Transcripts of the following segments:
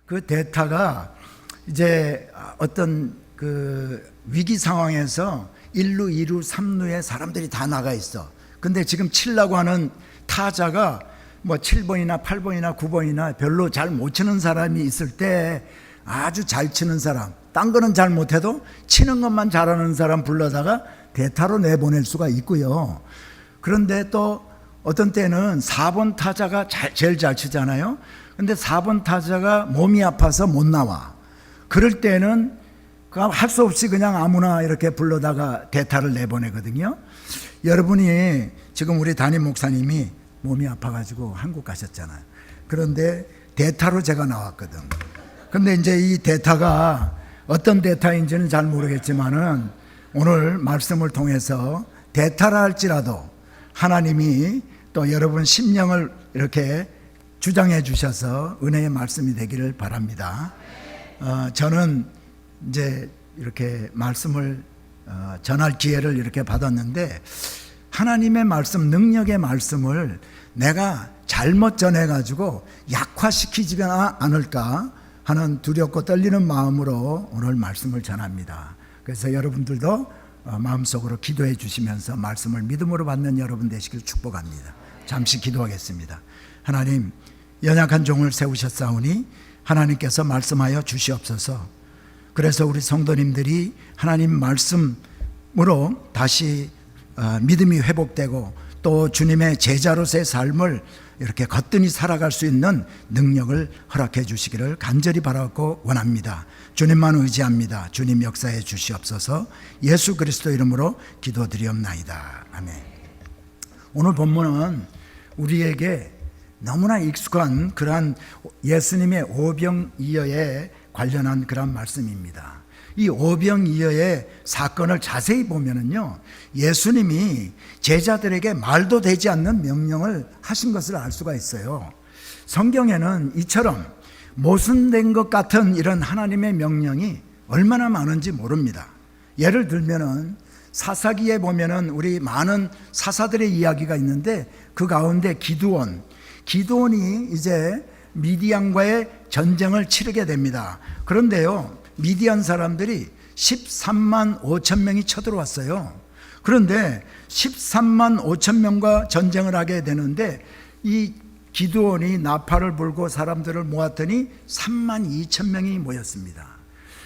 그 대타가 이제 어떤 그 위기 상황에서 1루, 2루, 3루에 사람들이 다 나가 있어. 근데 지금 치려고 하는 타자가 뭐 7번이나 8번이나 9번이나 별로 잘 못 치는 사람이 있을 때 아주 잘 치는 사람, 딴 거는 잘 못해도 치는 것만 잘하는 사람 불러다가 대타로 내보낼 수가 있고요. 그런데 또 어떤 때는 4번 타자가 제일 잘 치잖아요. 근데 4번 타자가 몸이 아파서 못 나와. 그럴 때는 할 수 없이 그냥 아무나 이렇게 불러다가 대타를 내보내거든요. 여러분이 지금 우리 담임 목사님이 몸이 아파가지고 한국 가셨잖아요. 그런데 대타로 제가 나왔거든. 근데 이제 이 대타가 어떤 대타인지는 잘 모르겠지만은 오늘 말씀을 통해서 대타라 할지라도 하나님이 또 여러분 심령을 이렇게 주장해 주셔서 은혜의 말씀이 되기를 바랍니다. 저는 이제 이렇게 말씀을 전할 기회를 이렇게 받았는데 하나님의 말씀, 능력의 말씀을 내가 잘못 전해가지고 약화시키지 않을까 하는 두렵고 떨리는 마음으로 오늘 말씀을 전합니다. 그래서 여러분들도 마음속으로 기도해 주시면서 말씀을 믿음으로 받는 여러분 되시길 축복합니다. 잠시 기도하겠습니다. 하나님, 연약한 종을 세우셨사오니 하나님께서 말씀하여 주시옵소서. 그래서 우리 성도님들이 하나님 말씀으로 다시 믿음이 회복되고 또 주님의 제자로서의 삶을 이렇게 거뜬히 살아갈 수 있는 능력을 허락해 주시기를 간절히 바라고 원합니다. 주님만 의지합니다. 주님 역사해 주시옵소서. 예수 그리스도 이름으로 기도드리옵나이다. 아멘. 오늘 본문은 우리에게 너무나 익숙한 그러한 예수님의 오병이어에 관련한 그런 말씀입니다. 이 오병이어의 사건을 자세히 보면은요, 예수님이 제자들에게 말도 되지 않는 명령을 하신 것을 알 수가 있어요. 성경에는 이처럼 모순된 것 같은 이런 하나님의 명령이 얼마나 많은지 모릅니다. 예를 들면은 사사기에 보면은 우리 많은 사사들의 이야기가 있는데 그 가운데 기드온이 이제 미디안과의 전쟁을 치르게 됩니다. 그런데요, 미디안 사람들이 13만 5천 명이 쳐들어왔어요. 그런데 13만 5천 명과 전쟁을 하게 되는데 이 기드온이 나팔을 불고 사람들을 모았더니 3만 2천 명이 모였습니다.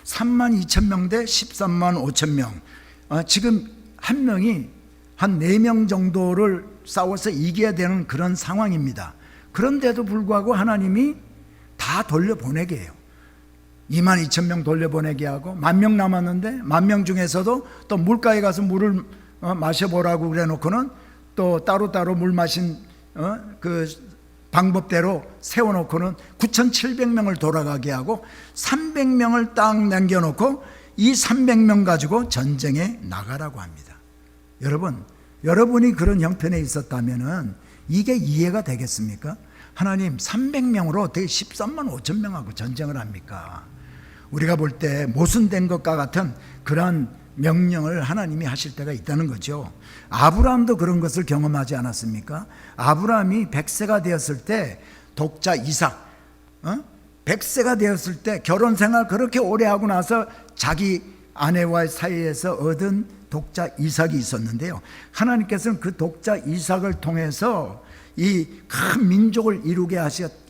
3만 2천 명 대 13만 5천 명. 지금 한 명이 한 4명 정도를 싸워서 이겨야 되는 그런 상황입니다. 그런데도 불구하고 하나님이 다 돌려보내게 해요. 2만 2천 명 돌려보내게 하고 10,000명 남았는데 10,000명 중에서도 또 물가에 가서 물을 마셔보라고 그래 놓고는 또 따로따로 물 마신 그 방법대로 세워놓고는 9,700명을 돌아가게 하고 300명을 딱 남겨놓고 이 300명 가지고 전쟁에 나가라고 합니다. 여러분이 그런 형편에 있었다면은 이게 이해가 되겠습니까? 하나님 300명으로 어떻게 13만 5천 명하고 전쟁을 합니까? 우리가 볼 때 모순된 것과 같은 그런 명령을 하나님이 하실 때가 있다는 거죠. 아브라함도 그런 것을 경험하지 않았습니까? 아브라함이 100세가 되었을 때 독자 이삭, 100세가 되었을 때 결혼 생활 그렇게 오래 하고 나서 자기 아내와의 사이에서 얻은 독자 이삭이 있었는데요, 하나님께서는 그 독자 이삭을 통해서 이 큰 민족을 이루게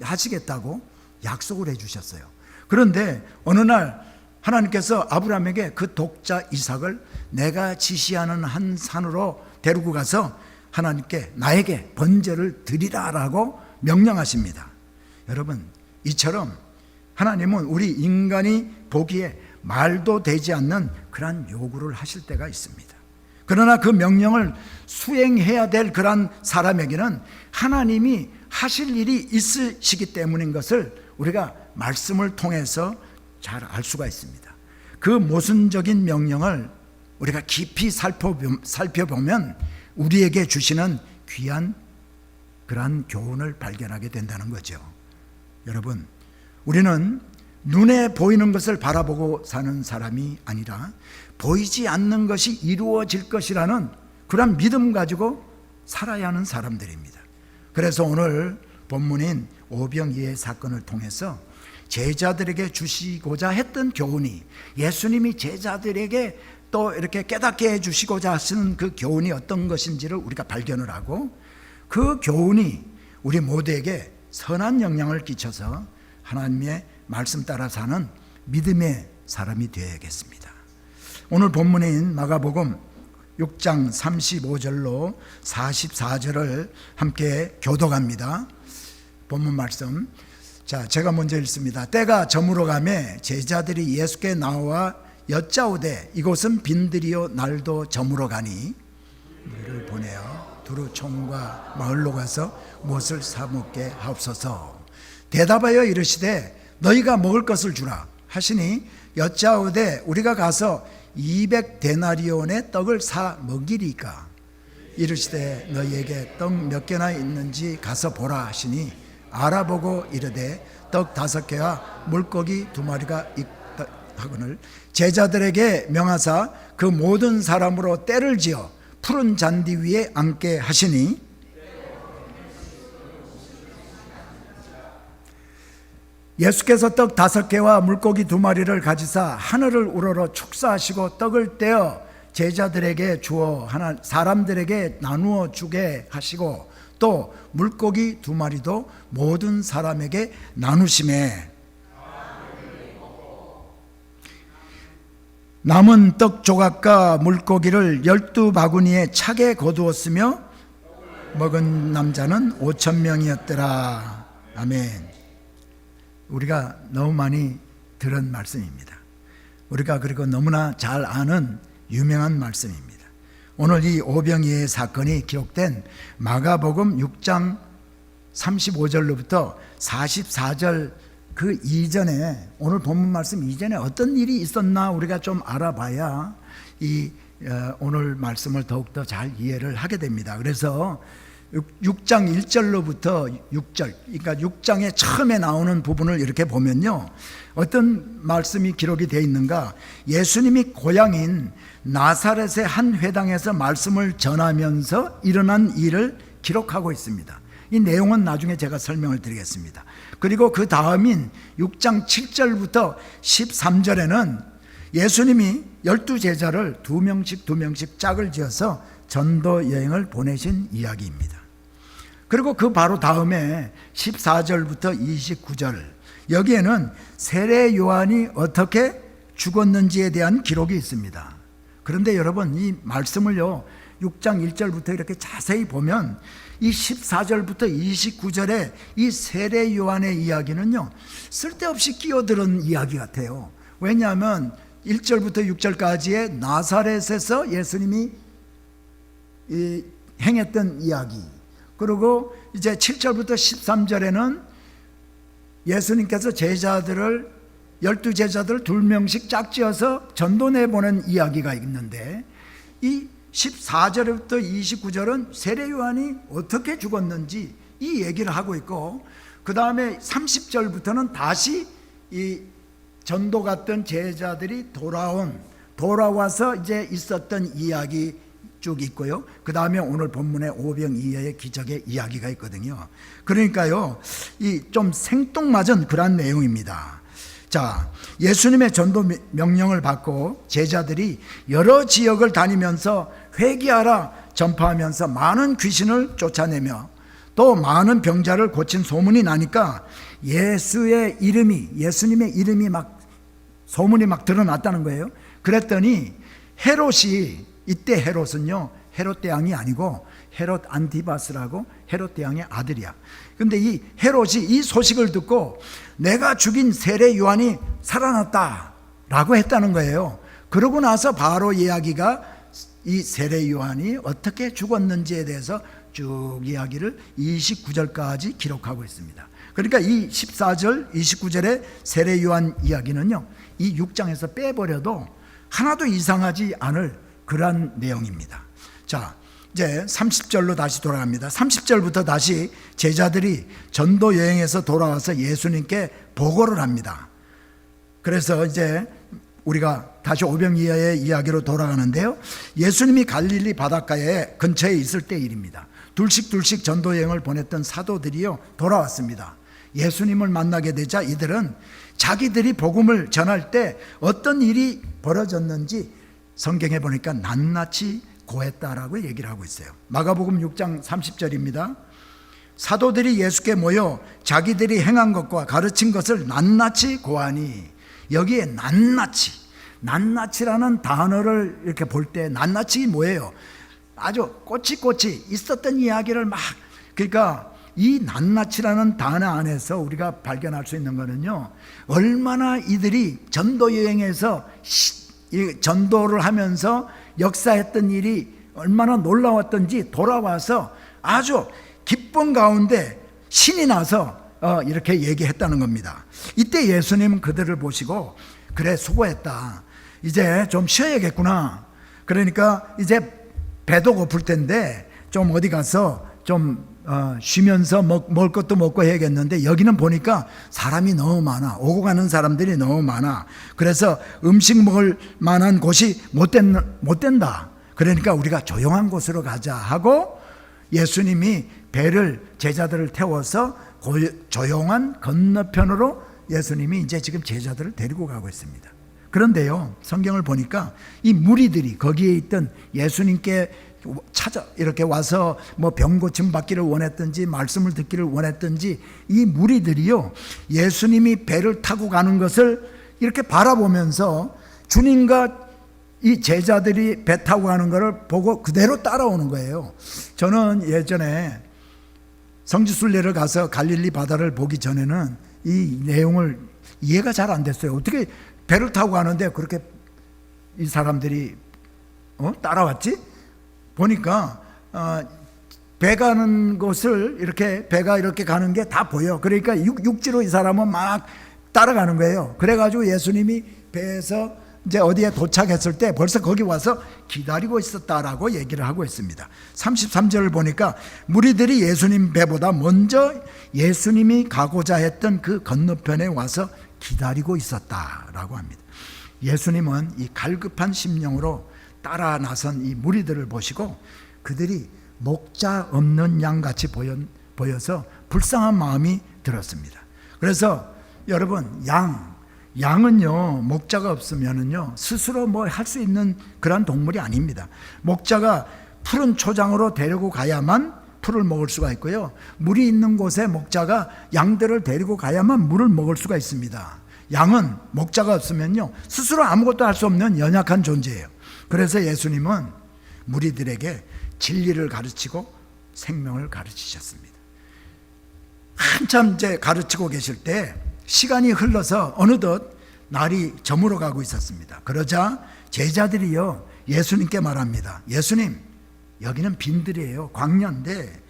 하시겠다고 약속을 해주셨어요. 그런데 어느 날 하나님께서 아브라함에게 그 독자 이삭을 내가 지시하는 한 산으로 데리고 가서 하나님께 나에게 번제를 드리라라고 명령하십니다. 여러분, 이처럼 하나님은 우리 인간이 보기에 말도 되지 않는 그러한 요구를 하실 때가 있습니다. 그러나 그 명령을 수행해야 될 그러한 사람에게는 하나님이 하실 일이 있으시기 때문인 것을 우리가 말씀을 통해서 잘 알 수가 있습니다. 그 모순적인 명령을 우리가 깊이 살펴보면 우리에게 주시는 귀한 그러한 교훈을 발견하게 된다는 거죠. 여러분, 우리는 눈에 보이는 것을 바라보고 사는 사람이 아니라 보이지 않는 것이 이루어질 것이라는 그런 믿음 가지고 살아야 하는 사람들입니다. 그래서 오늘 본문인 오병이어의 사건을 통해서 제자들에게 주시고자 했던 교훈이, 예수님이 제자들에게 또 이렇게 깨닫게 해주시고자 하시는 그 교훈이 어떤 것인지를 우리가 발견을 하고, 그 교훈이 우리 모두에게 선한 영향을 끼쳐서 하나님의 말씀 따라 사는 믿음의 사람이 되어야겠습니다. 오늘 본문인 마가복음 6장 35절로 44절을 함께 교독합니다. 본문 말씀. 자, 제가 먼저 읽습니다. 때가 저물어 가매 제자들이 예수께 나와 여짜오되 이곳은 빈들이요 날도 저물어 가니 우리를 보내어 두루 총과 마을로 가서 무엇을 사 먹게 하옵소서. 대답하여 이르시되 너희가 먹을 것을 주라 하시니 여짜오되 우리가 가서 200데나리온의 떡을 사 먹이리까. 이르시되 너희에게 떡 몇 개나 있는지 가서 보라 하시니 알아보고 이르되 떡 5개와 물고기 2마리가 있다 하거늘 제자들에게 명하사 그 모든 사람으로 때를 지어 푸른 잔디 위에 앉게 하시니 예수께서 떡 5개와 물고기 2마리를 가지사 하늘을 우러러 축사하시고 떡을 떼어 제자들에게 주어 사람들에게 나누어 주게 하시고 또 물고기 2마리도 모든 사람에게 나누시매 남은 떡 조각과 물고기를 12바구니에 차게 거두었으며 먹은 남자는 5,000명이었더라. 아멘. 우리가 너무 많이 들은 말씀입니다. 우리가 그리고 너무나 잘 아는 유명한 말씀입니다. 오늘 이 오병이어의 사건이 기록된 마가복음 6장 35절로부터 44절 그 이전에, 오늘 본문 말씀 이전에 어떤 일이 있었나 우리가 좀 알아봐야 이 오늘 말씀을 더욱더 잘 이해를 하게 됩니다. 그래서 6장 1절로부터 6절, 그러니까 6장의 처음에 나오는 부분을 이렇게 보면요, 어떤 말씀이 기록이 되어 있는가. 예수님이 고향인 나사렛의 한 회당에서 말씀을 전하면서 일어난 일을 기록하고 있습니다. 이 내용은 나중에 제가 설명을 드리겠습니다. 그리고 그 다음인 6장 7절부터 13절에는 예수님이 12제자를 2명씩 짝을 지어서 전도 여행을 보내신 이야기입니다. 그리고 그 바로 다음에 14절부터 29절, 여기에는 세례 요한이 어떻게 죽었는지에 대한 기록이 있습니다. 그런데 여러분, 이 말씀을요 6장 1절부터 이렇게 자세히 보면 이 14절부터 29절의 이 세례 요한의 이야기는요 쓸데없이 끼어드는 이야기 같아요. 왜냐하면 1절부터 6절까지의 나사렛에서 예수님이 행했던 이야기, 그리고 이제 7절부터 13절에는 예수님께서 제자들을 12제자들을 2명씩 짝지어서 전도 내보낸 이야기가 있는데, 이 14절부터 29절은 세례 요한이 어떻게 죽었는지 이 얘기를 하고 있고, 그 다음에 30절부터는 다시 이 전도 갔던 제자들이 돌아와서 이제 있었던 이야기 쭉 있고요. 그 다음에 오늘 본문에 오병이어의 기적의 이야기가 있거든요. 그러니까요, 이 좀 생뚱맞은 그런 내용입니다. 자, 예수님의 전도 명령을 받고 제자들이 여러 지역을 다니면서 회개하라 전파하면서 많은 귀신을 쫓아내며 또 많은 병자를 고친 소문이 나니까 예수님의 이름이 막 소문이 막 드러났다는 거예요. 그랬더니 헤롯이, 이때 헤롯은요 헤롯 대왕이 아니고 헤롯 안티바스라고 헤롯 대왕의 아들이야. 근데 이 헤롯이 이 소식을 듣고 내가 죽인 세례 요한이 살아났다 라고 했다는 거예요. 그러고 나서 바로 이야기가 이 세례 요한이 어떻게 죽었는지에 대해서 쭉 이야기를 29절까지 기록하고 있습니다. 그러니까 이 14절 29절의 세례 요한 이야기는요 이 6장에서 빼버려도 하나도 이상하지 않을 그러한 내용입니다. 자, 이제 30절로 다시 돌아갑니다. 30절부터 다시 제자들이 전도 여행에서 돌아와서 예수님께 보고를 합니다. 그래서 이제 우리가 다시 오병이어의 이야기로 돌아가는데요, 예수님이 갈릴리 바닷가에 근처에 있을 때 일입니다. 둘씩 전도 여행을 보냈던 사도들이요 돌아왔습니다. 예수님을 만나게 되자 이들은 자기들이 복음을 전할 때 어떤 일이 벌어졌는지 성경에 보니까 낱낱이 고했다라고 얘기를 하고 있어요. 마가복음 6장 30절입니다. 사도들이 예수께 모여 자기들이 행한 것과 가르친 것을 낱낱이 고하니, 여기에 낱낱이라는 단어를 이렇게 볼 때 낱낱이 뭐예요? 아주 꼬치꼬치 있었던 이야기를 막, 그러니까 이 낱낱이라는 단어 안에서 우리가 발견할 수 있는 거는요, 얼마나 이들이 전도 여행에서 전도를 하면서 역사했던 일이 얼마나 놀라웠던지 돌아와서 아주 기쁨 가운데 신이 나서 이렇게 얘기했다는 겁니다. 이때 예수님은 그들을 보시고, 그래, 수고했다, 이제 좀 쉬어야겠구나, 그러니까 이제 배도 고플 텐데 좀 어디 가서 좀 쉬면서 먹을 것도 먹고 해야겠는데, 여기는 보니까 사람이 너무 많아, 오고 가는 사람들이 너무 많아, 그래서 음식 먹을 만한 곳이 못 된다, 그러니까 우리가 조용한 곳으로 가자 하고 예수님이 배를, 제자들을 태워서 조용한 건너편으로 예수님이 이제 지금 제자들을 데리고 가고 있습니다. 그런데요, 성경을 보니까 이 무리들이 거기에 있던 예수님께 이렇게 와서 뭐 병 고침 받기를 원했든지 말씀을 듣기를 원했든지, 이 무리들이요, 예수님이 배를 타고 가는 것을 이렇게 바라보면서 주님과 이 제자들이 배 타고 가는 것을 보고 그대로 따라오는 거예요. 저는 예전에 성지순례를 가서 갈릴리 바다를 보기 전에는 이 내용을 이해가 잘 안 됐어요. 어떻게 배를 타고 가는데 그렇게 이 사람들이 따라왔지? 보니까 배 가는 곳을 이렇게, 배가 이렇게 가는 게 다 보여. 그러니까 육지로 이 사람은 막 따라가는 거예요. 그래가지고 예수님이 배에서 이제 어디에 도착했을 때 벌써 거기 와서 기다리고 있었다라고 얘기를 하고 있습니다. 33절을 보니까 무리들이 예수님 배보다 먼저 예수님이 가고자 했던 그 건너편에 와서 기다리고 있었다라고 합니다. 예수님은 이 갈급한 심령으로 따라 나선 이 무리들을 보시고 그들이 목자 없는 양같이 보여서 불쌍한 마음이 들었습니다. 그래서 여러분, 양은요, 목자가 없으면은요, 스스로 뭐 할 수 있는 그런 동물이 아닙니다. 목자가 푸른 초장으로 데리고 가야만 풀을 먹을 수가 있고요, 물이 있는 곳에 목자가 양들을 데리고 가야만 물을 먹을 수가 있습니다. 양은 목자가 없으면요, 스스로 아무것도 할 수 없는 연약한 존재예요. 그래서 예수님은 무리들에게 진리를 가르치고 생명을 가르치셨습니다. 한참 이제 가르치고 계실 때 시간이 흘러서 어느덧 날이 저물어 가고 있었습니다. 그러자 제자들이요, 예수님께 말합니다. 예수님, 여기는 빈들이에요. 광야인데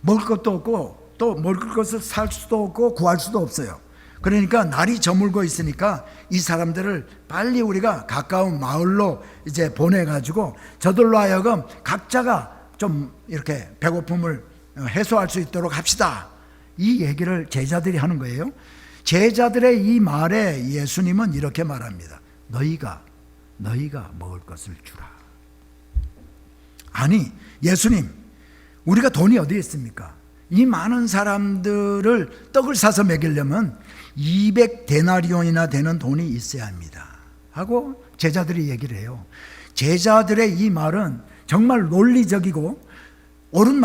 먹을 것도 없고 또 먹을 것을 살 수도 없고 구할 수도 없어요. 그러니까 날이 저물고 있으니까 이 사람들을 빨리 우리가 가까운 마을로 이제 보내가지고 저들로 하여금 각자가 좀 이렇게 배고픔을 해소할 수 있도록 합시다, 이 얘기를 제자들이 하는 거예요. 제자들의 이 말에 예수님은 이렇게 말합니다. 너희가 먹을 것을 주라. 아니, 예수님, 우리가 돈이 어디에 있습니까? 이 많은 사람들을 떡을 사서 먹이려면 200데나리온이나 되는 돈이 있어야 합니다 하고 제자들이 얘기를 해요. 제자들의 이 말은 정말 논리적이고 옳은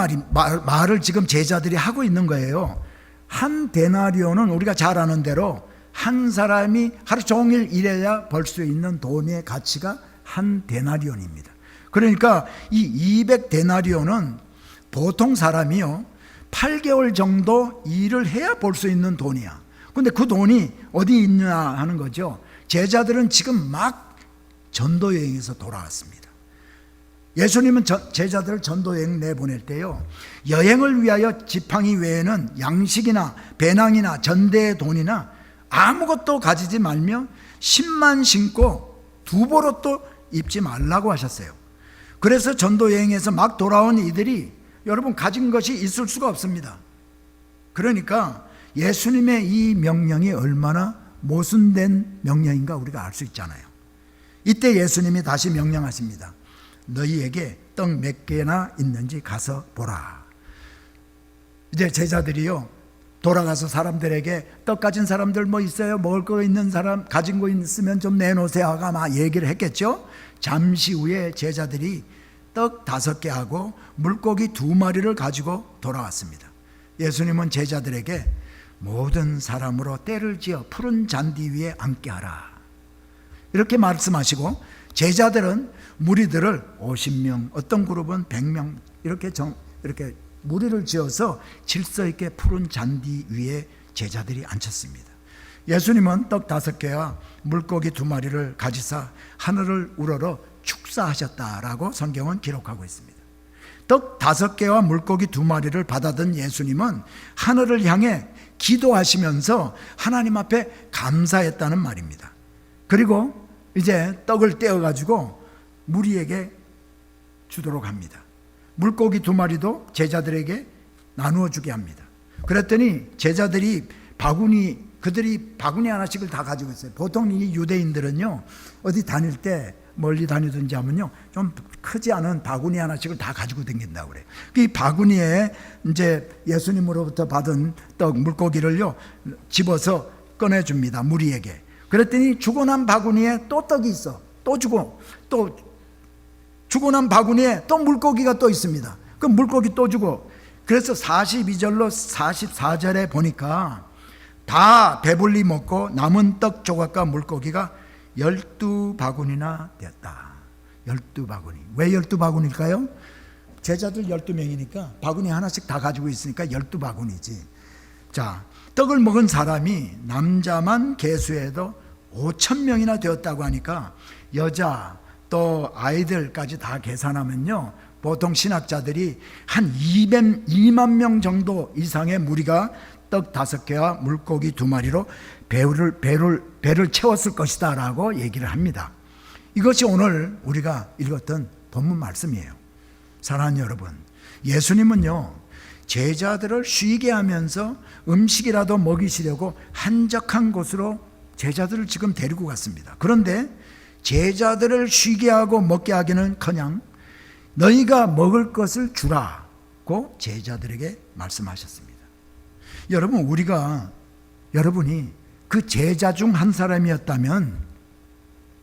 말을 지금 제자들이 하고 있는 거예요. 한 데나리온은 우리가 잘 아는 대로 한 사람이 하루 종일 일해야 벌 수 있는 돈의 가치가 한 데나리온입니다. 그러니까 이 200데나리온은 보통 사람이요 8개월 정도 일을 해야 벌 수 있는 돈이야. 근데 그 돈이 어디 있냐 하는 거죠. 제자들은 지금 막 전도 여행에서 돌아왔습니다. 예수님은 제자들을 전도 여행 내보낼 때요, 여행을 위하여 지팡이 외에는 양식이나 배낭이나 전대의 돈이나 아무것도 가지지 말며 신만 신고 두보로도 입지 말라고 하셨어요. 그래서 전도 여행에서 막 돌아온 이들이 여러분 가진 것이 있을 수가 없습니다. 그러니까 예수님의 이 명령이 얼마나 모순된 명령인가 우리가 알 수 있잖아요. 이때 예수님이 다시 명령하십니다. 너희에게 떡 몇 개나 있는지 가서 보라. 이제 제자들이요 돌아가서 사람들에게 떡 가진 사람들 뭐 있어요? 먹을 거 있는 사람, 가진 거 있으면 좀 내놓으세요 하고 아마 얘기를 했겠죠. 잠시 후에 제자들이 떡 5개 하고 물고기 2마리를 가지고 돌아왔습니다. 예수님은 제자들에게 모든 사람으로 때를 지어 푸른 잔디 위에 앉게 하라 이렇게 말씀하시고, 제자들은 무리들을 50명, 어떤 그룹은 100명 이렇게 무리를 지어서 질서 있게 푸른 잔디 위에 제자들이 앉혔습니다. 예수님은 떡 5개와 물고기 2마리를 가지사 하늘을 우러러 축사하셨다라고 성경은 기록하고 있습니다. 떡 5개와 물고기 2마리를 받아든 예수님은 하늘을 향해 기도하시면서 하나님 앞에 감사했다는 말입니다. 그리고 이제 떡을 떼어가지고 무리에게 주도록 합니다. 물고기 2마리도 제자들에게 나누어 주게 합니다. 그랬더니 제자들이 그들이 바구니 하나씩을 다 가지고 있어요. 보통 이 유대인들은요, 어디 다닐 때 멀리 다니든지 하면요, 좀 크지 않은 바구니 하나씩을 다 가지고 다닌다고 그래요. 이 바구니에 이제 예수님으로부터 받은 떡, 물고기를요, 집어서 꺼내줍니다. 무리에게. 그랬더니 주고 난 바구니에 또 떡이 있어. 또 주고, 또 주고 난 바구니에 또 물고기가 또 있습니다. 그 물고기 또 주고. 그래서 42절로 44절에 보니까 다 배불리 먹고 남은 떡 조각과 물고기가 12바구니나 되었다. 12바구니. 왜 12바구니일까요? 제자들 12명이니까 바구니 하나씩 다 가지고 있으니까 12바구니지. 자, 떡을 먹은 사람이 남자만 계수해도 5,000명이나 되었다고 하니까 여자 또 아이들까지 다 계산하면요, 보통 신학자들이 한 2만 명 정도 이상의 무리가 떡 5개와 물고기 2마리로 배를 채웠을 것이다 라고 얘기를 합니다. 이것이 오늘 우리가 읽었던 본문 말씀이에요. 사랑하는 여러분, 예수님은요, 제자들을 쉬게 하면서 음식이라도 먹이시려고 한적한 곳으로 제자들을 지금 데리고 갔습니다. 그런데 제자들을 쉬게 하고 먹게 하기는커녕 너희가 먹을 것을 주라고 제자들에게 말씀하셨습니다. 여러분, 여러분이 그 제자 중 한 사람이었다면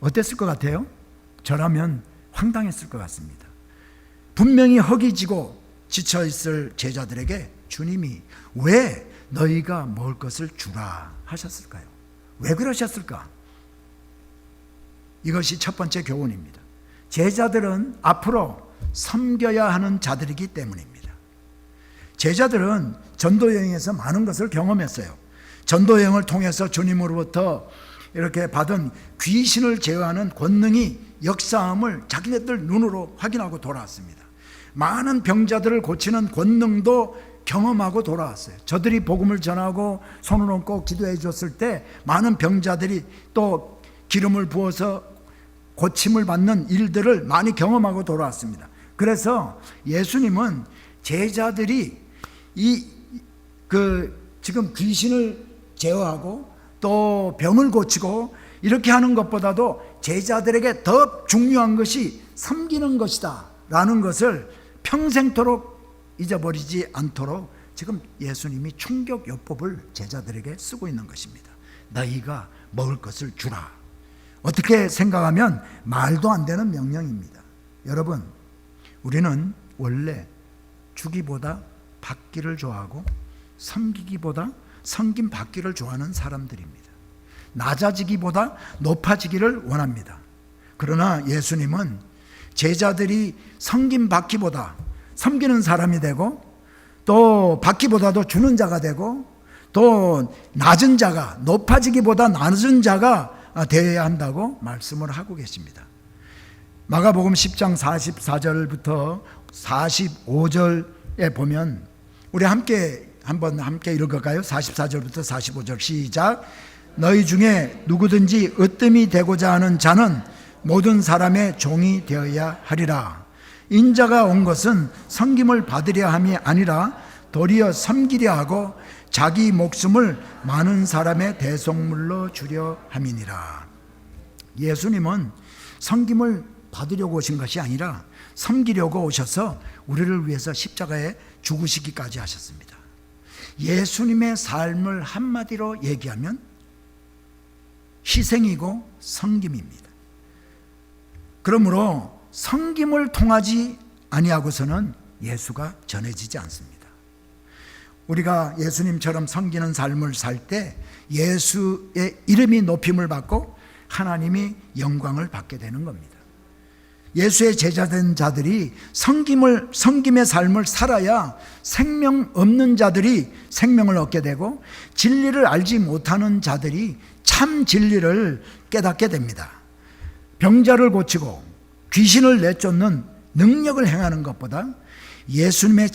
어땠을 것 같아요? 저라면 황당했을 것 같습니다. 분명히 허기지고 지쳐있을 제자들에게 주님이 왜 너희가 먹을 것을 주라 하셨을까요? 왜 그러셨을까? 이것이 첫 번째 교훈입니다. 제자들은 앞으로 섬겨야 하는 자들이기 때문입니다. 제자들은 전도여행에서 많은 것을 경험했어요. 전도여행을 통해서 주님으로부터 이렇게 받은 귀신을 제어하는 권능이 역사함을 자기네들 눈으로 확인하고 돌아왔습니다. 많은 병자들을 고치는 권능도 경험하고 돌아왔어요. 저들이 복음을 전하고 손을 얹고 기도해 줬을 때 많은 병자들이 또 기름을 부어서 고침을 받는 일들을 많이 경험하고 돌아왔습니다. 그래서 예수님은 제자들이 지금 귀신을 제어하고 또 병을 고치고 이렇게 하는 것보다도 제자들에게 더 중요한 것이 섬기는 것이다 라는 것을 평생토록 잊어버리지 않도록 지금 예수님이 충격요법을 제자들에게 쓰고 있는 것입니다. 너희가 먹을 것을 주라. 어떻게 생각하면 말도 안 되는 명령입니다. 여러분, 우리는 원래 주기보다 받기를 좋아하고 섬기기보다 섬김 받기를 좋아하는 사람들입니다. 낮아지기보다 높아지기를 원합니다. 그러나 예수님은 제자들이 섬김 받기보다 섬기는 사람이 되고 또 받기보다도 주는 자가 되고 또 낮은 자가 높아지기보다 낮은 자가 되어야 한다고 말씀을 하고 계십니다. 마가복음 10장 44절부터 45절에 보면 우리 함께 읽을까요? 44절부터 45절 시작. 너희 중에 누구든지 으뜸이 되고자 하는 자는 모든 사람의 종이 되어야 하리라. 인자가 온 것은 섬김을 받으려 함이 아니라 도리어 섬기려 하고 자기 목숨을 많은 사람의 대속물로 주려 함이니라. 예수님은 섬김을 받으려고 오신 것이 아니라 섬기려고 오셔서 우리를 위해서 십자가에 죽으시기까지 하셨습니다. 예수님의 삶을 한마디로 얘기하면 희생이고 섬김입니다. 그러므로 섬김을 통하지 아니하고서는 예수가 전해지지 않습니다. 우리가 예수님처럼 섬기는 삶을 살 때 예수의 이름이 높임을 받고 하나님이 영광을 받게 되는 겁니다. 예수의 제자된 자들이 섬김의 삶을 살아야 생명 없는 자들이 생명을 얻게 되고 진리를 알지 못하는 자들이 참 진리를 깨닫게 됩니다. 병자를 고치고 귀신을 내쫓는 능력을 행하는 것보다 예수님의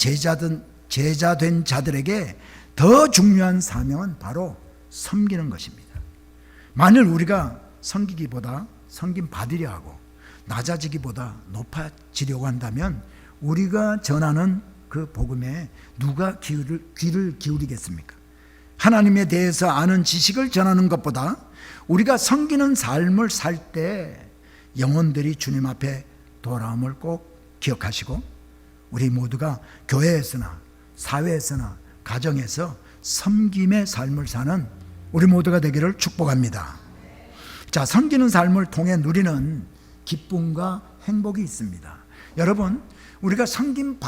제자된 자들에게 더 중요한 사명은 바로 섬기는 것입니다. 만일 우리가 섬기기보다 섬김 받으려 하고 낮아지기보다 높아지려고 한다면 우리가 전하는 그 복음에 누가 귀를 기울이겠습니까? 하나님에 대해서 아는 지식을 전하는 것보다 우리가 섬기는 삶을 살 때 영혼들이 주님 앞에 돌아옴을 꼭 기억하시고 우리 모두가 교회에서나 사회에서나 가정에서 섬김의 삶을 사는 우리 모두가 되기를 축복합니다. 자, 섬기는 삶을 통해 누리는 기쁨과 행복이 있습니다. 여러분, 우리가 섬김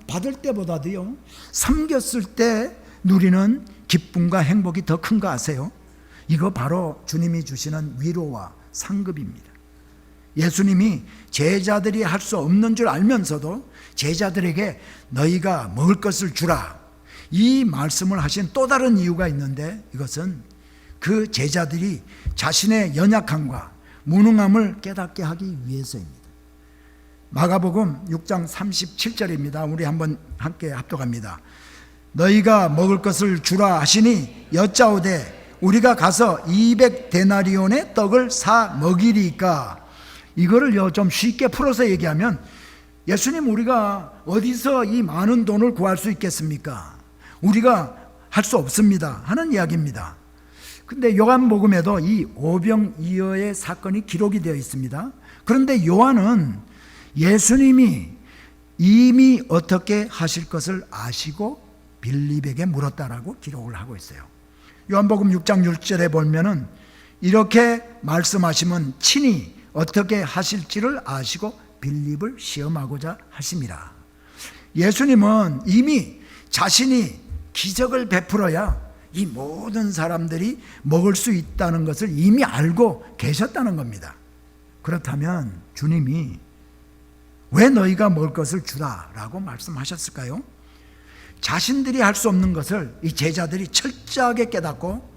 받을 때보다도요, 섬겼을 때 누리는 기쁨과 행복이 더 큰 거 아세요? 이거 바로 주님이 주시는 위로와 상급입니다. 예수님이 제자들이 할 수 없는 줄 알면서도 제자들에게 너희가 먹을 것을 주라, 이 말씀을 하신 또 다른 이유가 있는데 이것은 그 제자들이 자신의 연약함과 무능함을 깨닫게 하기 위해서입니다. 마가복음 6장 37절입니다. 우리 한번 함께 합독합니다. 너희가 먹을 것을 주라 하시니 여짜오되 우리가 가서 200데나리온의 떡을 사 먹이리까. 이거를 좀 쉽게 풀어서 얘기하면 예수님, 우리가 어디서 이 많은 돈을 구할 수 있겠습니까? 우리가 할 수 없습니다 하는 이야기입니다. 근데 요한복음에도 이 오병이어의 사건이 기록이 되어 있습니다. 그런데 요한은 예수님이 이미 어떻게 하실 것을 아시고 빌립에게 물었다라고 기록을 하고 있어요. 요한복음 6장 6절에 보면은 이렇게 말씀하시면 친히 어떻게 하실지를 아시고 빌립을 시험하고자 하심이라. 예수님은 이미 자신이 기적을 베풀어야 이 모든 사람들이 먹을 수 있다는 것을 이미 알고 계셨다는 겁니다. 그렇다면 주님이 왜 너희가 먹을 것을 주라 라고 말씀하셨을까요? 자신들이 할 수 없는 것을 이 제자들이 철저하게 깨닫고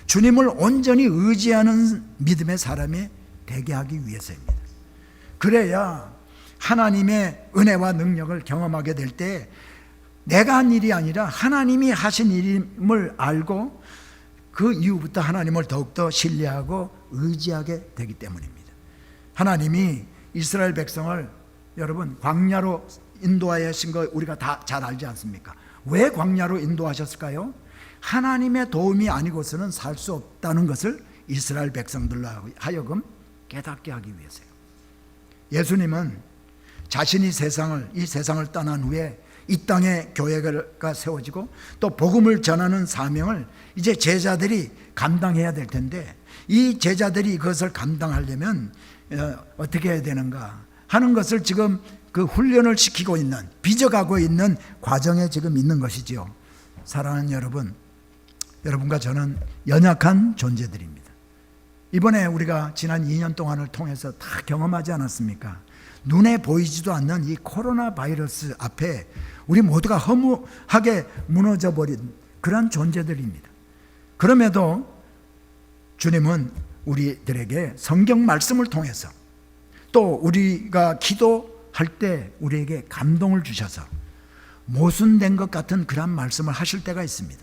주님을 온전히 의지하는 믿음의 사람이 되게 하기 위해서입니다. 그래야 하나님의 은혜와 능력을 경험하게 될 때 내가 한 일이 아니라 하나님이 하신 일임을 알고 그 이후부터 하나님을 더욱더 신뢰하고 의지하게 되기 때문입니다. 하나님이 이스라엘 백성을 여러분 광야로 인도하신 거 우리가 다 잘 알지 않습니까? 왜 광야로 인도하셨을까요? 하나님의 도움이 아니고서는 살 수 없다는 것을 이스라엘 백성들로 하여금 깨닫게 하기 위해서요. 예수님은 자신이 이 세상을 떠난 후에 이 땅에 교회가 세워지고 또 복음을 전하는 사명을 이제 제자들이 감당해야 될 텐데 이 제자들이 그것을 감당하려면 어떻게 해야 되는가 하는 것을 지금 그 훈련을 시키고 있는, 빚어가고 있는 과정에 지금 있는 것이지요. 사랑하는 여러분, 여러분과 저는 연약한 존재들입니다. 이번에 우리가 지난 2년 동안을 통해서 다 경험하지 않았습니까? 눈에 보이지도 않는 이 코로나 바이러스 앞에 우리 모두가 허무하게 무너져버린 그런 존재들입니다. 그럼에도 주님은 우리들에게 성경 말씀을 통해서 또 우리가 기도할 때 우리에게 감동을 주셔서 모순된 것 같은 그런 말씀을 하실 때가 있습니다.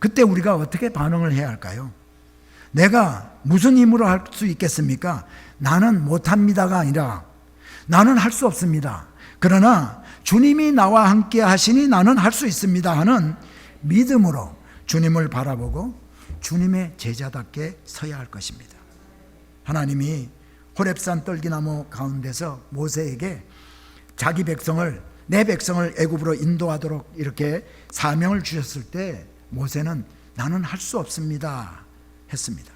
그때 우리가 어떻게 반응을 해야 할까요? 내가 무슨 힘으로 할 수 있겠습니까? 나는 못합니다가 아니라 나는 할 수 없습니다. 그러나 주님이 나와 함께 하시니 나는 할 수 있습니다 하는 믿음으로 주님을 바라보고 주님의 제자답게 서야 할 것입니다. 하나님이 호렙산 떨기나무 가운데서 모세에게 자기 백성을 내 백성을 애굽으로 인도하도록 이렇게 사명을 주셨을 때 모세는 나는 할 수 없습니다 했습니다.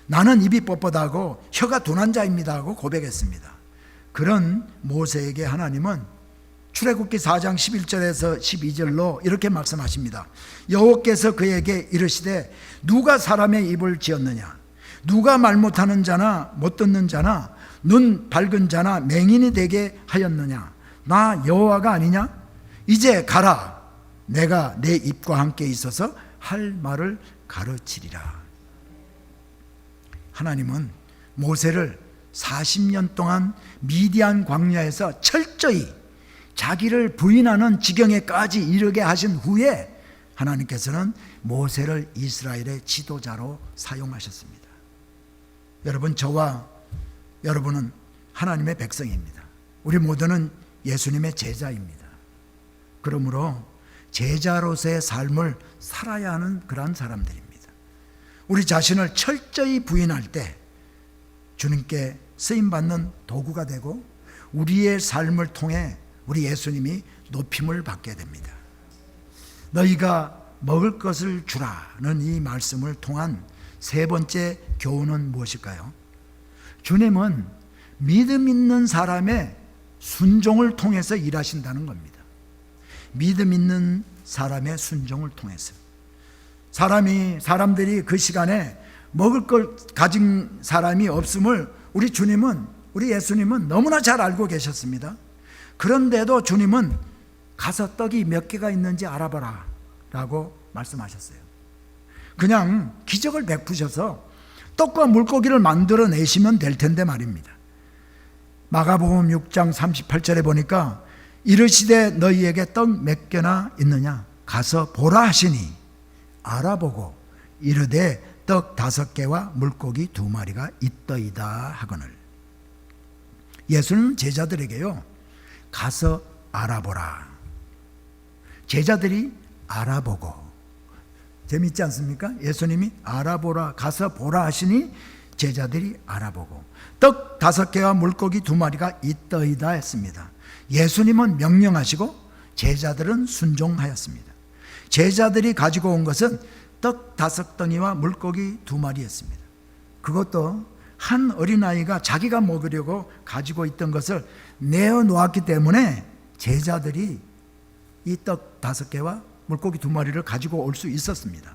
나는 입이 뻣뻣하고 혀가 둔한 자입니다 하고 고백했습니다. 그런 모세에게 하나님은 출애굽기 4장 11절에서 12절로 이렇게 말씀하십니다. 여호와께서 그에게 이르시되 누가 사람의 입을 지었느냐? 누가 말 못하는 자나 못 듣는 자나 눈 밝은 자나 맹인이 되게 하였느냐? 나 여호와가 아니냐? 이제 가라. 내가 내 입과 함께 있어서 할 말을 가르치리라. 하나님은 모세를 40년 동안 미디안 광야에서 철저히 자기를 부인하는 지경에까지 이르게 하신 후에 하나님께서는 모세를 이스라엘의 지도자로 사용하셨습니다. 여러분, 저와 여러분은 하나님의 백성입니다. 우리 모두는 예수님의 제자입니다. 그러므로 제자로서의 삶을 살아야 하는 그러한 사람들입니다. 우리 자신을 철저히 부인할 때 주님께 쓰임받는 도구가 되고 우리의 삶을 통해 우리 예수님이 높임을 받게 됩니다. 너희가 먹을 것을 주라는 이 말씀을 통한 세 번째 교훈은 무엇일까요? 주님은 믿음 있는 사람의 순종을 통해서 일하신다는 겁니다. 믿음 있는 사람의 순종을 통해서 사람들이 그 시간에 먹을 걸 가진 사람이 없음을 우리 예수님은 너무나 잘 알고 계셨습니다. 그런데도 주님은 가서 떡이 몇 개가 있는지 알아봐라 라고 말씀하셨어요. 그냥 기적을 베푸셔서 떡과 물고기를 만들어내시면 될 텐데 말입니다. 마가복음 6장 38절에 보니까 이르시되 너희에게 떡 몇 개나 있느냐? 가서 보라 하시니 알아보고 이르되 떡 5개와 물고기 2마리가 있더이다 하거늘. 예수는 제자들에게요, 가서 알아보라. 제자들이 알아보고, 재밌지 않습니까? 예수님이 알아보라, 가서 보라 하시니 제자들이 알아보고 떡 5개와 물고기 2마리가 있더이다 했습니다. 예수님은 명령하시고 제자들은 순종하였습니다. 제자들이 가지고 온 것은 떡 5덩이와 물고기 2마리였습니다. 그것도 한 어린아이가 자기가 먹으려고 가지고 있던 것을 내어놓았기 때문에 제자들이 이 떡 5개와 물고기 2마리를 가지고 올 수 있었습니다.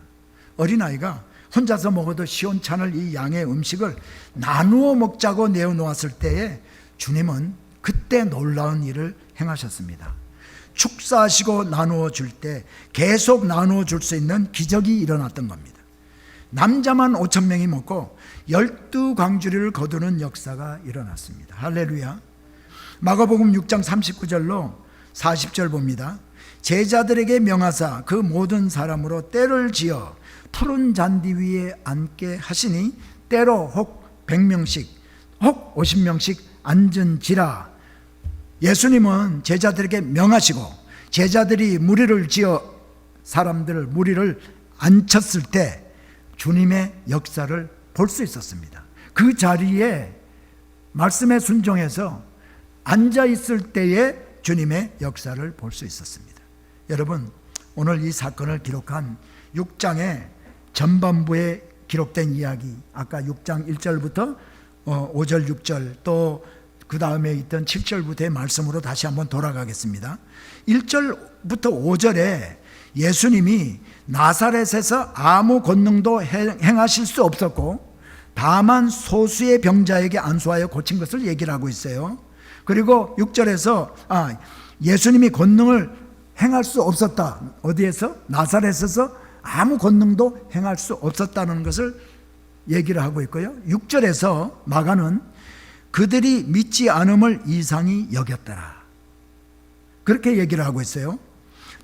어린아이가 혼자서 먹어도 시원찮을 이 양의 음식을 나누어 먹자고 내어놓았을 때에 주님은 그때 놀라운 일을 행하셨습니다. 축사하시고 나누어 줄 때 계속 나누어 줄 수 있는 기적이 일어났던 겁니다. 남자만 5,000명이 먹고 12광주리를 거두는 역사가 일어났습니다. 할렐루야. 마가복음 6장 39절로 40절 봅니다. 제자들에게 명하사 그 모든 사람으로 떼를 지어 푸른 잔디 위에 앉게 하시니 때로 혹 100명씩 혹 50명씩 앉은지라. 예수님은 제자들에게 명하시고 제자들이 무리를 지어 무리를 앉혔을 때 주님의 역사를 볼 수 있었습니다. 그 자리에 말씀에 순종해서 앉아 있을 때에 주님의 역사를 볼 수 있었습니다. 여러분, 오늘 이 사건을 기록한 6장의 전반부에 기록된 이야기, 아까 6장 1절부터 5절 6절 또 그 다음에 있던 7절부터의 말씀으로 다시 한번 돌아가겠습니다. 1절부터 5절에 예수님이 나사렛에서 아무 권능도 행하실 수 없었고 다만 소수의 병자에게 안수하여 고친 것을 얘기를 하고 있어요. 그리고 6절에서 예수님이 권능을 행할 수 없었다. 어디에서? 나사렛에서 아무 권능도 행할 수 없었다는 것을 얘기를 하고 있고요. 6절에서 마가는 그들이 믿지 않음을 이상히 여겼더라. 그렇게 얘기를 하고 있어요.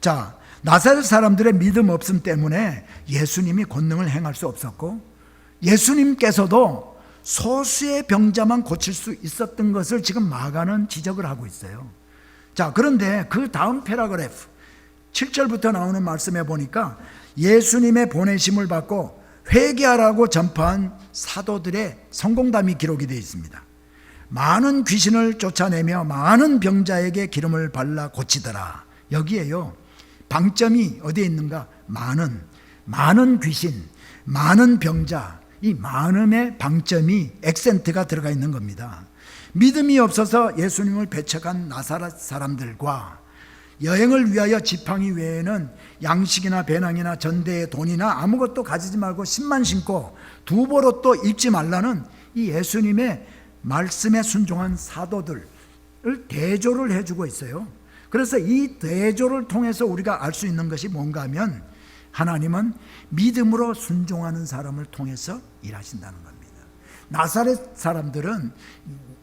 자, 나사렛 사람들의 믿음 없음 때문에 예수님이 권능을 행할 수 없었고 예수님께서도 소수의 병자만 고칠 수 있었던 것을 지금 마가는 지적을 하고 있어요. 자, 그런데 그 다음 패러그래프 7절부터 나오는 말씀에 보니까 예수님의 보내심을 받고 회개하라고 전파한 사도들의 성공담이 기록이 되어 있습니다. 많은 귀신을 쫓아내며 많은 병자에게 기름을 발라 고치더라. 여기에요, 방점이 어디에 있는가? 많은 귀신, 많은 병자, 이 많음의 방점이 액센트가 들어가 있는 겁니다. 믿음이 없어서 예수님을 배척한 나사렛 사람들과 여행을 위하여 지팡이 외에는 양식이나 배낭이나 전대의 돈이나 아무것도 가지지 말고 십만 신고 두 보로 입지 말라는 이 예수님의 말씀에 순종한 사도들을 대조를 해주고 있어요. 그래서 이 대조를 통해서 우리가 알 수 있는 것이 뭔가 하면, 하나님은 믿음으로 순종하는 사람을 통해서 일하신다는 겁니다. 나사렛 사람들은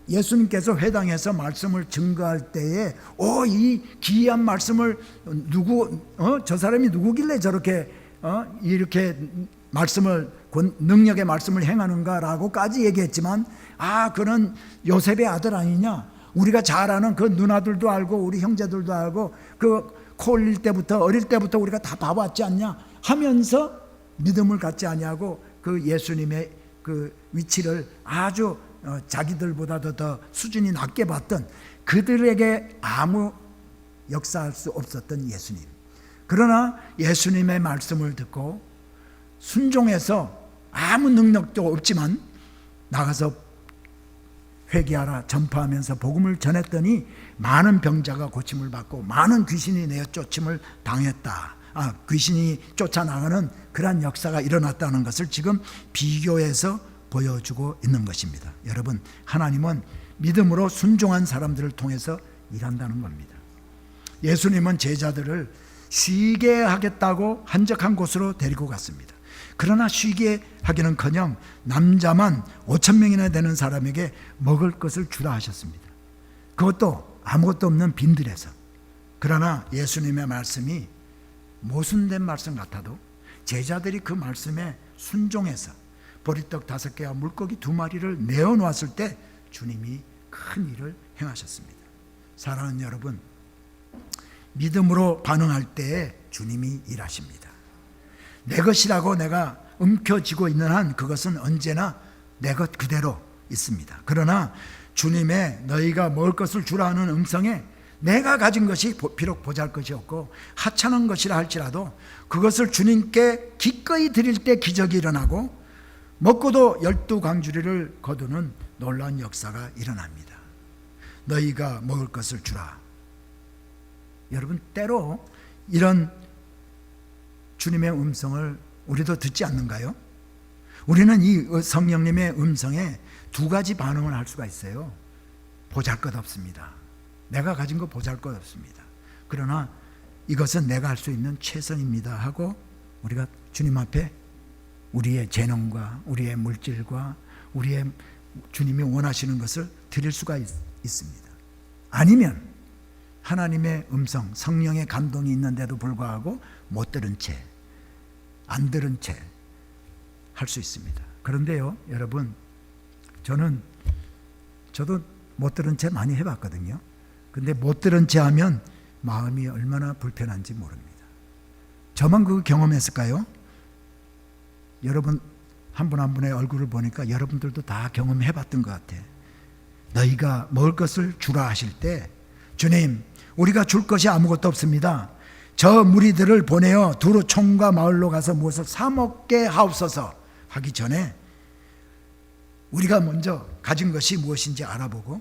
예수님께서 회당에서 말씀을 증거할 때에 이 기이한 말씀을 저 사람이 누구길래 저렇게 이렇게 말씀을, 능력의 말씀을 행하는가라고까지 얘기했지만, 그는 요셉의 아들 아니냐, 우리가 잘 아는 그 누나들도 알고 우리 형제들도 알고 그 코 올릴 때부터, 어릴 때부터 우리가 다 봐왔지 않냐 하면서 믿음을 갖지 아니하고 그 예수님의 그 위치를 아주 자기들보다도 더 수준이 낮게 봤던 그들에게 아무 역사할 수 없었던 예수님. 그러나 예수님의 말씀을 듣고 순종해서 아무 능력도 없지만 나가서 회개하라 전파하면서 복음을 전했더니 많은 병자가 고침을 받고 많은 귀신이 내어 쫓임을 당했다. 귀신이 쫓아나가는 그러한 역사가 일어났다는 것을 지금 비교해서 보여주고 있는 것입니다. 여러분, 하나님은 믿음으로 순종한 사람들을 통해서 일한다는 겁니다. 예수님은 제자들을 쉬게 하겠다고 한적한 곳으로 데리고 갔습니다. 그러나 쉬게 하기는커녕 남자만 5,000명이나 되는 사람에게 먹을 것을 주라 하셨습니다. 그것도 아무것도 없는 빈들에서. 그러나 예수님의 말씀이 모순된 말씀 같아도 제자들이 그 말씀에 순종해서 보리떡 5개와 물고기 2마리를 내어놓았을 때 주님이 큰 일을 행하셨습니다. 사랑하는 여러분, 믿음으로 반응할 때에 주님이 일하십니다. 내 것이라고 내가 움켜쥐고 있는 한 그것은 언제나 내 것 그대로 있습니다. 그러나 주님의 너희가 먹을 것을 주라 하는 음성에 내가 가진 것이 비록 보잘것이 없고 하찮은 것이라 할지라도 그것을 주님께 기꺼이 드릴 때 기적이 일어나고 먹고도 12광주리를 거두는 놀라운 역사가 일어납니다. 너희가 먹을 것을 주라. 여러분, 때로 이런 주님의 음성을 우리도 듣지 않는가요? 우리는 이 성령님의 음성에 2가지 반응을 할 수가 있어요. 보잘것없습니다. 내가 가진 거 보잘것없습니다. 그러나 이것은 내가 할 수 있는 최선입니다 하고 우리가 주님 앞에 우리의 재능과 우리의 물질과 우리의 주님이 원하시는 것을 드릴 수가 있습니다. 아니면 하나님의 음성, 성령의 감동이 있는데도 불구하고 못 들은 채, 안 들은 채 할 수 있습니다. 그런데요, 여러분, 저도 못 들은 채 많이 해봤거든요. 근데 못 들은 채 하면 마음이 얼마나 불편한지 모릅니다. 저만 그거 경험했을까요? 여러분 한 분 한 분의 얼굴을 보니까 여러분들도 다 경험해봤던 것 같아. 너희가 먹을 것을 주라 하실 때, 주님, 우리가 줄 것이 아무것도 없습니다. 저 무리들을 보내어 두루 총과 마을로 가서 무엇을 사 먹게 하옵소서 하기 전에 우리가 먼저 가진 것이 무엇인지 알아보고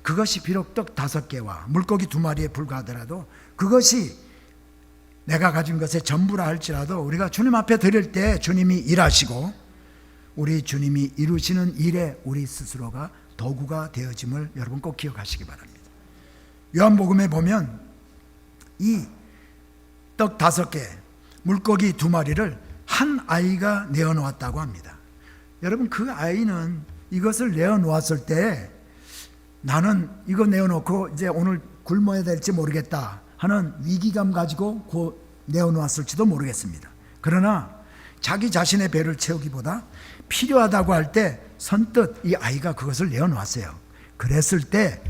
그것이 비록 떡 5개와 물고기 2마리에 불과하더라도 그것이 내가 가진 것의 전부라 할지라도 우리가 주님 앞에 드릴 때 주님이 일하시고 우리 주님이 이루시는 일에 우리 스스로가 도구가 되어짐을 여러분 꼭 기억하시기 바랍니다. 요한복음에 보면 이 떡 5개, 물고기 2마리를 한 아이가 내어놓았다고 합니다. 여러분, 그 아이는 이것을 내어놓았을 때 나는 이거 내어놓고 이제 오늘 굶어야 될지 모르겠다 하는 위기감 가지고 내어놓았을지도 모르겠습니다. 그러나 자기 자신의 배를 채우기보다 필요하다고 할 때 선뜻 이 아이가 그것을 내어놓았어요. 그랬을 때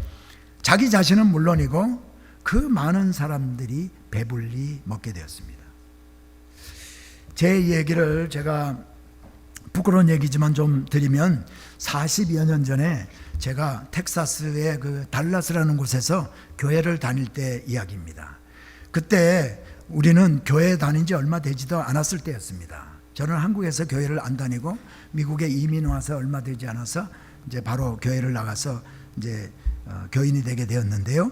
자기 자신은 물론이고 그 많은 사람들이 배불리 먹게 되었습니다. 제 얘기를 제가 부끄러운 얘기지만 좀 드리면 40여 년 전에 제가 텍사스의 그 달라스라는 곳에서 교회를 다닐 때 이야기입니다. 그때 우리는 교회 다닌 지 얼마 되지도 않았을 때였습니다. 저는 한국에서 교회를 안 다니고 미국에 이민 와서 얼마 되지 않아서 이제 바로 교회를 나가서 이제 교인이 되게 되었는데요.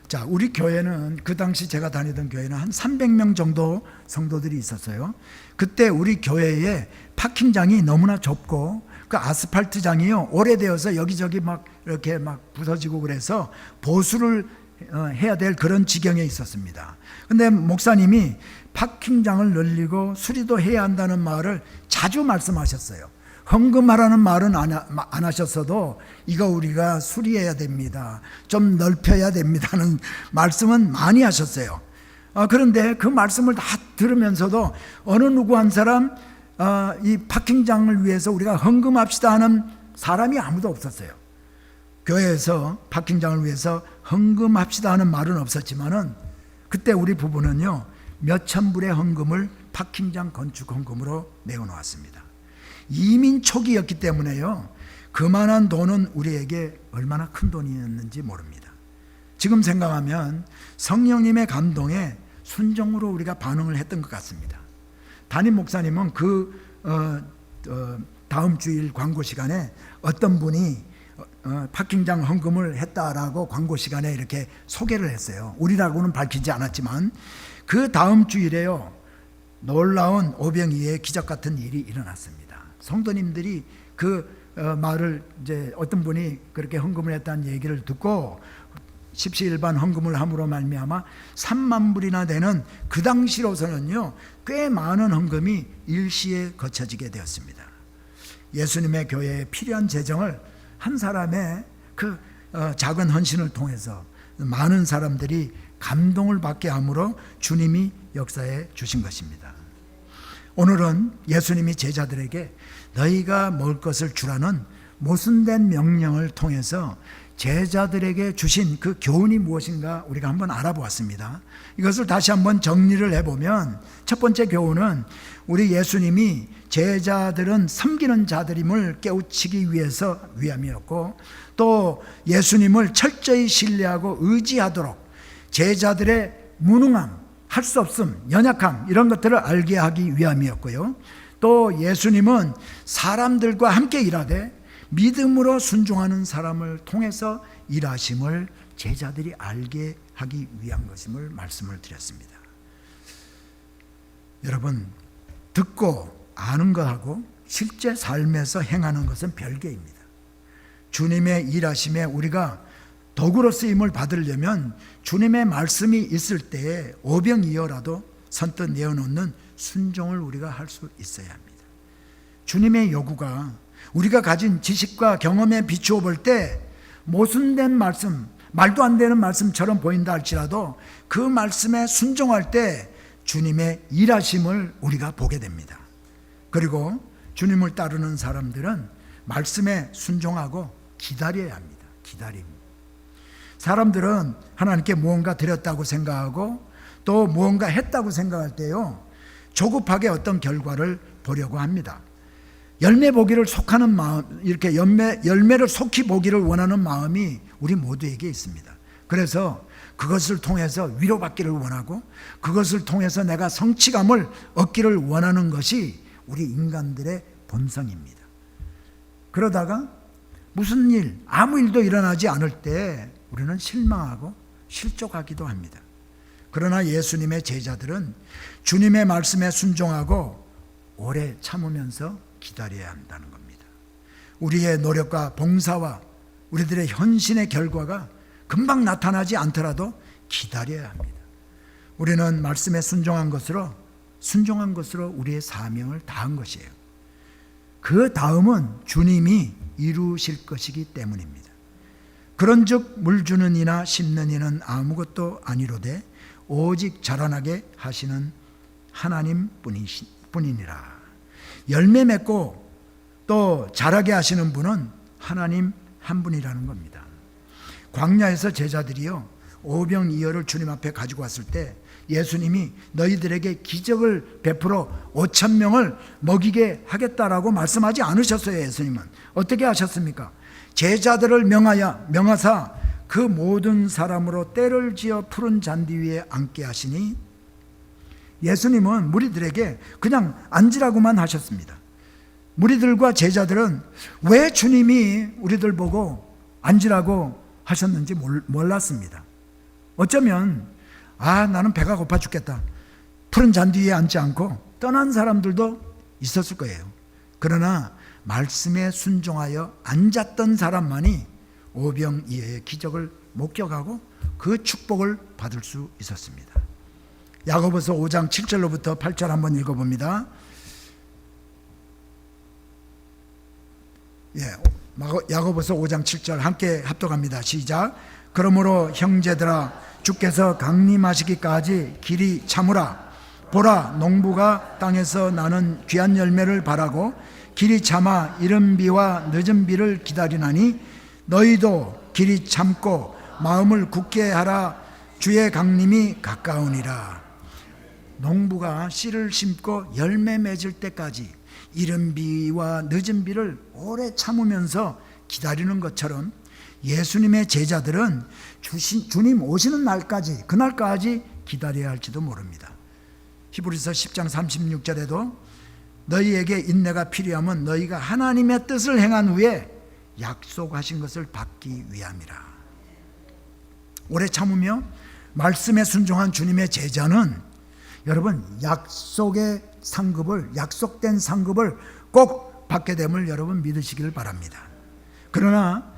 자, 우리 교회는 그 당시 제가 다니던 교회는 한 300명 정도 성도들이 있었어요. 그때 우리 교회에 파킹장이 너무나 좁고 그 아스팔트장이요 오래되어서 여기저기 막 이렇게 막 부서지고 그래서 보수를 해야 될 그런 지경에 있었습니다. 근데 목사님이 파킹장을 늘리고 수리도 해야 한다는 말을 자주 말씀하셨어요. 헌금하라는 말은 안 하셨어도 이거 우리가 수리해야 됩니다. 좀 넓혀야 됩니다는 말씀은 많이 하셨어요. 그런데 그 말씀을 다 들으면서도 어느 누구 한 사람 이 파킹장을 위해서 우리가 헌금합시다 하는 사람이 아무도 없었어요. 교회에서 파킹장을 위해서 헌금합시다 하는 말은 없었지만은 그때 우리 부부는요 몇천 불의 헌금을 파킹장 건축 헌금으로 내어놓았습니다. 이민 초기였기 때문에요 그만한 돈은 우리에게 얼마나 큰 돈이었는지 모릅니다. 지금 생각하면 성령님의 감동에 순종으로 우리가 반응을 했던 것 같습니다. 담임 목사님은 다음 주일 광고 시간에 어떤 분이 파킹장 헌금을 했다라고 광고 시간에 이렇게 소개를 했어요. 우리라고는 밝히지 않았지만 그 다음 주일에요 놀라운 오병이의 기적 같은 일이 일어났습니다. 성도님들이 그 말을 이제 어떤 분이 그렇게 헌금을 했다는 얘기를 듣고 십시일반 헌금을 함으로 말미암아 3만 불이나 되는 그 당시로서는요 꽤 많은 헌금이 일시에 거쳐지게 되었습니다. 예수님의 교회에 필요한 재정을 한 사람의 그 작은 헌신을 통해서 많은 사람들이 감동을 받게 함으로 주님이 역사해 주신 것입니다. 오늘은 예수님이 제자들에게 너희가 먹을 것을 주라는 모순된 명령을 통해서 제자들에게 주신 그 교훈이 무엇인가 우리가 한번 알아보았습니다. 이것을 다시 한번 정리를 해보면 첫 번째 교훈은 우리 예수님이 제자들은 섬기는 자들임을 깨우치기 위함이었고 또 예수님을 철저히 신뢰하고 의지하도록 제자들의 무능함, 할 수 없음, 연약함 이런 것들을 알게 하기 위함이었고요. 또 예수님은 사람들과 함께 일하되 믿음으로 순종하는 사람을 통해서 일하심을 제자들이 알게 하기 위한 것임을 말씀을 드렸습니다. 여러분, 듣고 아는 것하고 실제 삶에서 행하는 것은 별개입니다. 주님의 일하심에 우리가 도구로 쓰임을 받으려면 주님의 말씀이 있을 때에 오병이어라도 선뜻 내어놓는 순종을 우리가 할 수 있어야 합니다. 주님의 요구가 우리가 가진 지식과 경험에 비추어 볼 때 모순된 말씀, 말도 안 되는 말씀처럼 보인다 할지라도 그 말씀에 순종할 때 주님의 일하심을 우리가 보게 됩니다. 그리고 주님을 따르는 사람들은 말씀에 순종하고 기다려야 합니다. 기다림. 사람들은 하나님께 무언가 드렸다고 생각하고 또 무언가 했다고 생각할 때요 조급하게 어떤 결과를 보려고 합니다. 열매 보기를 속하는 마음, 이렇게 열매를 속히 보기를 원하는 마음이 우리 모두에게 있습니다. 그래서 그것을 통해서 위로받기를 원하고 그것을 통해서 내가 성취감을 얻기를 원하는 것이 우리 인간들의 본성입니다. 그러다가 무슨 일, 아무 일도 일어나지 않을 때 우리는 실망하고 실족하기도 합니다. 그러나 예수님의 제자들은 주님의 말씀에 순종하고 오래 참으면서 기다려야 한다는 겁니다. 우리의 노력과 봉사와 우리들의 헌신의 결과가 금방 나타나지 않더라도 기다려야 합니다. 우리는 말씀에 순종한 것으로 우리의 사명을 다한 것이에요. 그 다음은 주님이 이루실 것이기 때문입니다. 그런즉 물 주는 이나 심는 이는 아무것도 아니로되 오직 자라나게 하시는 하나님 뿐이니라. 열매 맺고 또 자라게 하시는 분은 하나님 한 분이라는 겁니다. 광야에서 제자들이요 오병이어를 주님 앞에 가지고 왔을 때 예수님이 너희들에게 기적을 베풀어 5천 명을 먹이게 하겠다라고 말씀하지 않으셨어요. 예수님은 어떻게 하셨습니까? 제자들을 명하사 그 모든 사람으로 때를 지어 푸른 잔디 위에 앉게 하시니, 예수님은 무리들에게 그냥 앉으라고만 하셨습니다. 무리들과 제자들은 왜 주님이 우리들 보고 앉으라고 하셨는지 몰랐습니다. 어쩌면 나는 배가 고파 죽겠다, 푸른 잔디 위에 앉지 않고 떠난 사람들도 있었을 거예요. 그러나 말씀에 순종하여 앉았던 사람만이 오병이어의 기적을 목격하고 그 축복을 받을 수 있었습니다. 야고보서 5장 7절로부터 8절 한번 읽어봅니다. 야고보서 5장 7절 함께 합독합니다. 시작. 그러므로 형제들아, 주께서 강림하시기까지 길이 참으라. 보라, 농부가 땅에서 나는 귀한 열매를 바라고 길이 참아 이른 비와 늦은 비를 기다리나니, 너희도 길이 참고 마음을 굳게 하라. 주의 강림이 가까우니라. 농부가 씨를 심고 열매 맺을 때까지 이른 비와 늦은 비를 오래 참으면서 기다리는 것처럼 예수님의 제자들은 주님 오시는 날까지, 그날까지 기다려야 할지도 모릅니다. 히브리서 10장 36절에도 너희에게 인내가 필요하면 너희가 하나님의 뜻을 행한 후에 약속하신 것을 받기 위함이라. 오래 참으며 말씀에 순종한 주님의 제자는 여러분 약속된 상급을 꼭 받게 됨을 여러분 믿으시기를 바랍니다. 그러나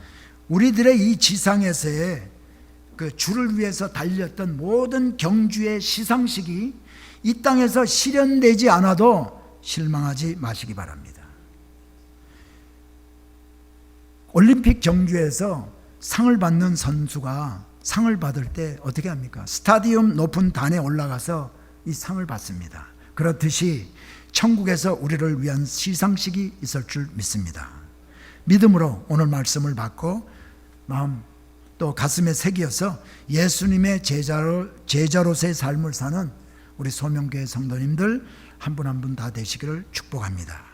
우리들의 이 지상에서의 그 주를 위해서 달렸던 모든 경주의 시상식이 이 땅에서 실현되지 않아도 실망하지 마시기 바랍니다. 올림픽 경주에서 상을 받는 선수가 상을 받을 때 어떻게 합니까? 스타디움 높은 단에 올라가서 이 상을 받습니다. 그렇듯이 천국에서 우리를 위한 시상식이 있을 줄 믿습니다. 믿음으로 오늘 말씀을 받고 마음 또 가슴에 새겨서 예수님의 제자로서의 삶을 사는 우리 소명교회 성도님들 한 분 한 분 다 되시기를 축복합니다.